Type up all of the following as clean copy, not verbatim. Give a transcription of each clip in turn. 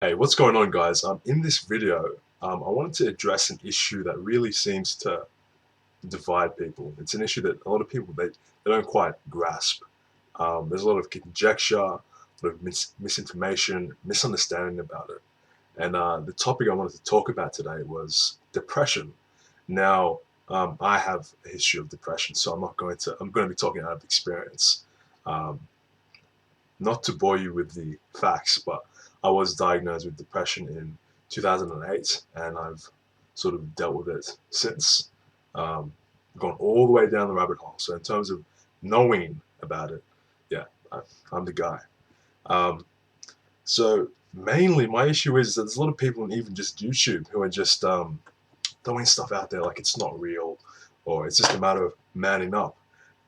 Hey, what's going on, guys? In this video, I wanted to address an issue that really seems to divide people. It's an issue that a lot of people they don't quite grasp. There's a lot of conjecture, a lot of misinformation, misunderstanding about it. And the topic I wanted to talk about today was depression. Now, I have a history of depression, so I'm going to be talking out of experience. Um, Not to bore you with the facts, but I was diagnosed with depression in 2008, and I've sort of dealt with it since. Um, Gone all the way down the rabbit hole. So in terms of knowing about it, yeah, I'm the guy. Um, so mainly my issue is that there's a lot of people, and even just YouTube, who are just throwing stuff out there like it's not real, or it's just a matter of manning up,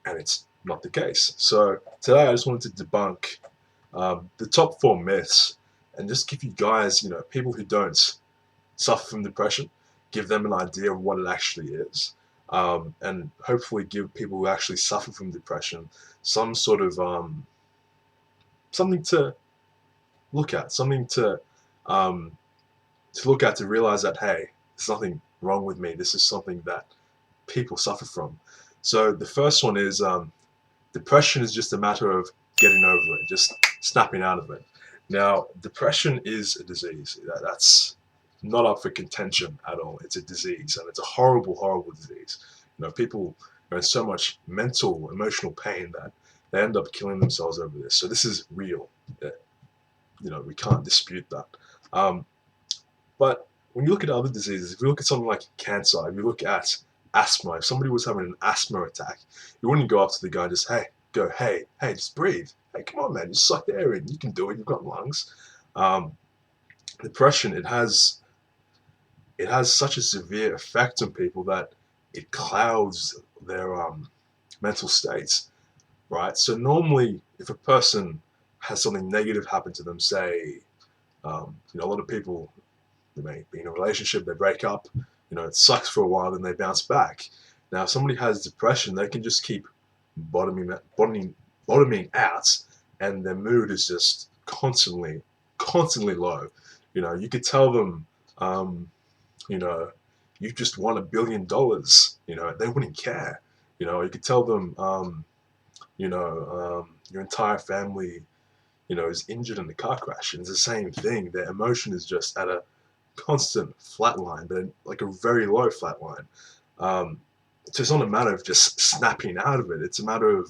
and it's not the case. So today I just wanted to debunk the top four myths and just give you guys, people who don't suffer from depression, give them an idea of what it actually is. And hopefully give people who actually suffer from depression some sort of something to look at, something to look at to realize that, hey, there's nothing wrong with me. This is something that people suffer from. So the first one is depression is just a matter of getting over it, just snapping out of it. Now, depression is a disease. That's not up for contention at all. It's a disease, and it's a horrible, horrible disease. People are in so much mental, emotional pain that they end up killing themselves over this. So this is real. We can't dispute that. Um, but when you look at other diseases, if you look at something like cancer, if you look at asthma, if somebody was having an asthma attack, you wouldn't go up to the guy and just, hey, just breathe. Hey, come on, man, just suck the air in. You can do it. You've got lungs. Um, Depression, it has such a severe effect on people that it clouds their mental states, right? So normally, if a person has something negative happen to them, say, a lot of people, they may be in a relationship, they break up, it sucks for a while, then they bounce back. Now, if somebody has depression, they can just keep bottoming out, and their mood is just constantly low. You could tell them, you know, you just won $1 billion. They wouldn't care. You could tell them, your entire family, is injured in a car crash, and it's the same thing. Their emotion is just at a constant flat line, but like a very low flat line. Um, so it's not a matter of just snapping out of it. It's a matter of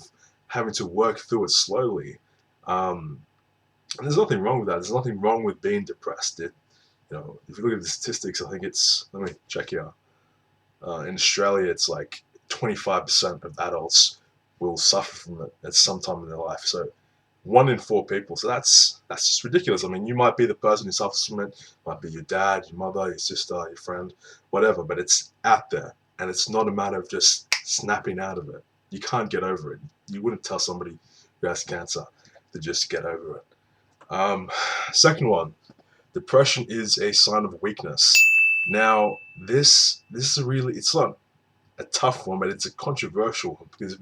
having to work through it slowly. Um, and there's nothing wrong with that. There's nothing wrong with being depressed. If you look at the statistics, I think let me check here. In Australia, it's like 25% of adults will suffer from it at some time in their life. So 1 in 4 people. So that's just ridiculous. I mean, you might be the person who suffers from it, might be your dad, your mother, your sister, your friend, whatever, but it's out there, and it's not a matter of just snapping out of it. You can't get over it. You wouldn't tell somebody who has cancer to just get over it. Second one, depression is a sign of weakness. Now, this is really, it's not a tough one, but it's a controversial one, because if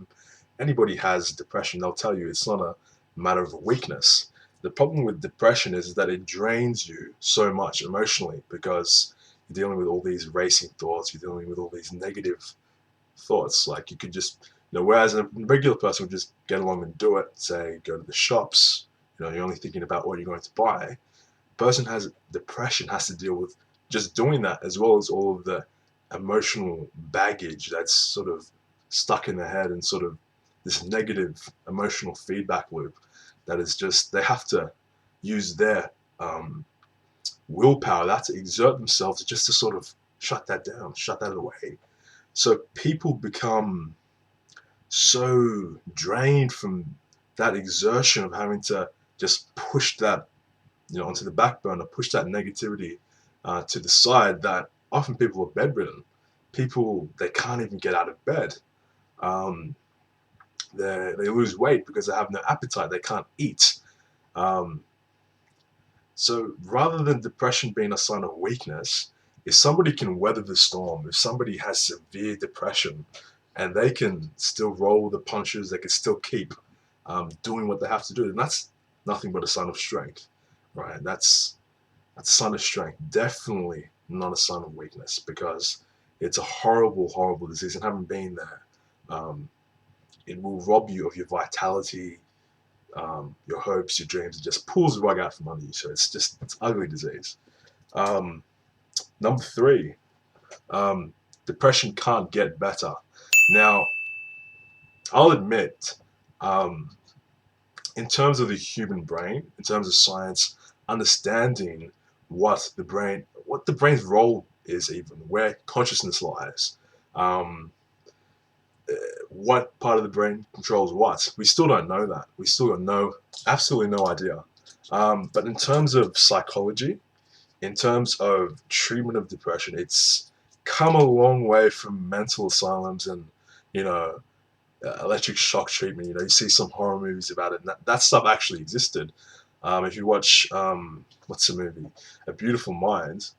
anybody has depression, they'll tell you it's not a matter of weakness. The problem with depression is that it drains you so much emotionally, because you're dealing with all these racing thoughts, you're dealing with all these negative thoughts. Like, you could just, whereas a regular person would just get along and do it, say, go to the shops, you're only thinking about what you're going to buy. A person has depression has to deal with just doing that, as well as all of the emotional baggage that's sort of stuck in their head, and sort of this negative emotional feedback loop that is just, they have to use their willpower, they have to exert themselves just to sort of shut that down, shut that away. So people become so drained from that exertion of having to just push that, onto the back burner, push that negativity to the side, that often people are bedridden. People, they can't even get out of bed. Um, they lose weight because they have no appetite. They can't eat. Um, so rather than depression being a sign of weakness, if somebody can weather the storm, if somebody has severe depression, and they can still roll the punches, they can still keep doing what they have to do, then that's nothing but a sign of strength, right? That's a sign of strength. Definitely not a sign of weakness, because it's a horrible, horrible disease. And having been there, um, it will rob you of your vitality, your hopes, your dreams. It just pulls the rug out from under you. So it's ugly disease. Um, Number three, um, depression can't get better. Now, I'll admit, um, in terms of the human brain, in terms of science, understanding what the brain's role is, even where consciousness lies, um, what part of the brain controls what, we still don't know that. We still got absolutely no idea. But in terms of psychology, in terms of treatment of depression, it's come a long way from mental asylums and, you know, electric shock treatment. You know, you see some horror movies about it, and that stuff actually existed. If you watch, what's the movie? A Beautiful Mind.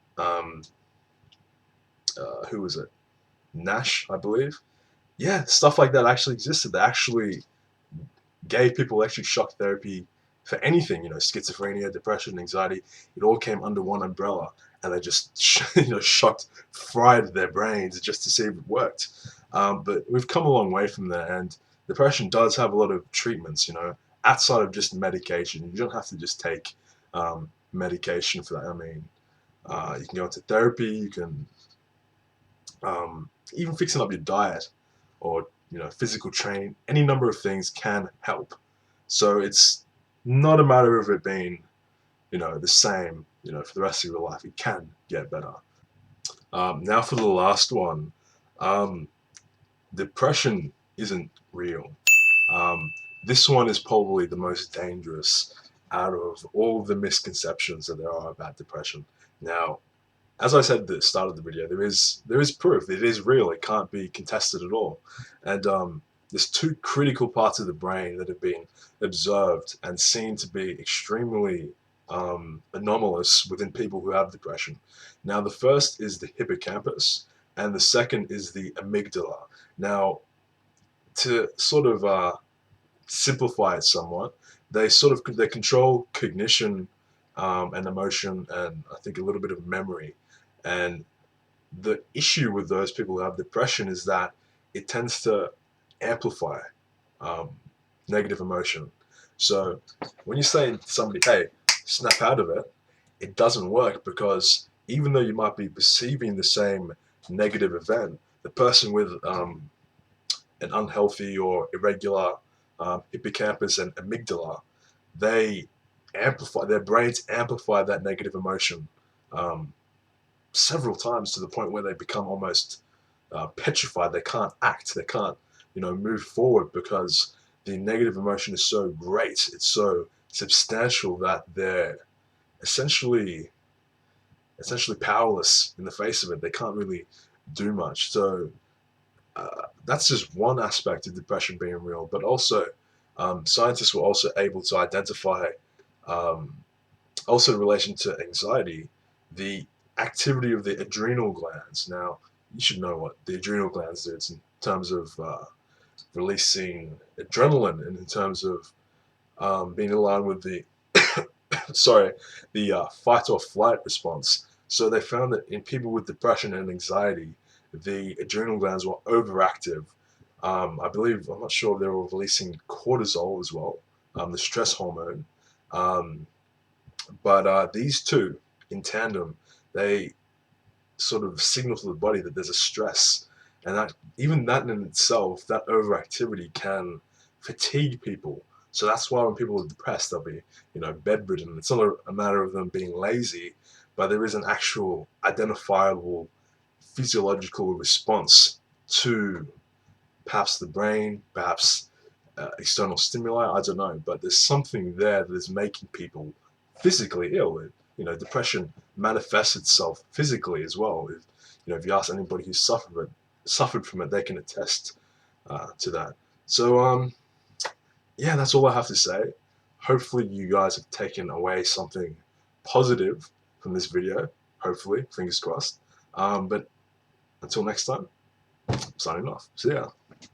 Who was it? Nash, I believe. Yeah, stuff like that actually existed. They actually gave people electric shock therapy for anything, you know, schizophrenia, depression, anxiety. It all came under one umbrella, and they just, fried their brains just to see if it worked. But we've come a long way from there, and depression does have a lot of treatments, you know, outside of just medication. You don't have to just take medication for that. I mean, you can go into therapy, you can even fixing up your diet, or, you know, physical training. Any number of things can help. So it's not a matter of it being, you know, the same, you know, for the rest of your life. It can get better. Now for the last one, um, depression isn't real. Um, this one is probably the most dangerous out of all the misconceptions that there are about depression. Now, as I said at the start of the video, there is proof. It is real. It can't be contested at all. And there's two critical parts of the brain that have been observed and seen to be extremely anomalous within people who have depression. Now, the first is the hippocampus, and the second is the amygdala. Now, to sort of simplify it somewhat, they control cognition, and emotion, and I think a little bit of memory. And the issue with those people who have depression is that it tends to amplify um, negative emotion. So when you say to somebody, "Hey, snap out of it," it doesn't work, because even though you might be perceiving the same negative event, the person with an unhealthy or irregular hippocampus and amygdala, they their brains amplify that negative emotion um, several times, to the point where they become almost petrified. They can't act. They can't, you know, move forward, because the negative emotion is so great. It's so substantial that they're essentially powerless in the face of it. They can't really do much. So that's just one aspect of depression being real. But also, scientists were also able to identify, um, also in relation to anxiety, the activity of the adrenal glands. Now, you should know what the adrenal glands do. It's in terms of releasing adrenaline, and in terms of being aligned with the fight or flight response. So they found that in people with depression and anxiety, the adrenal glands were overactive. I believe, I'm not sure if they were releasing cortisol as well, the stress hormone. Um, but these two in tandem, they sort of signal to the body that there's a stress, and that even that in itself, that overactivity can fatigue people. So that's why when people are depressed, they'll be, you know, bedridden. It's not a matter of them being lazy, but there is an actual identifiable physiological response to perhaps the brain, perhaps external stimuli. I don't know, but there's something there that is making people physically ill. You know, depression manifests itself physically as well. If you ask anybody who's suffered from it, they can attest to that. So yeah, that's all I have to say. Hopefully, you guys have taken away something positive from this video. Hopefully, fingers crossed. But until next time, signing off. See ya.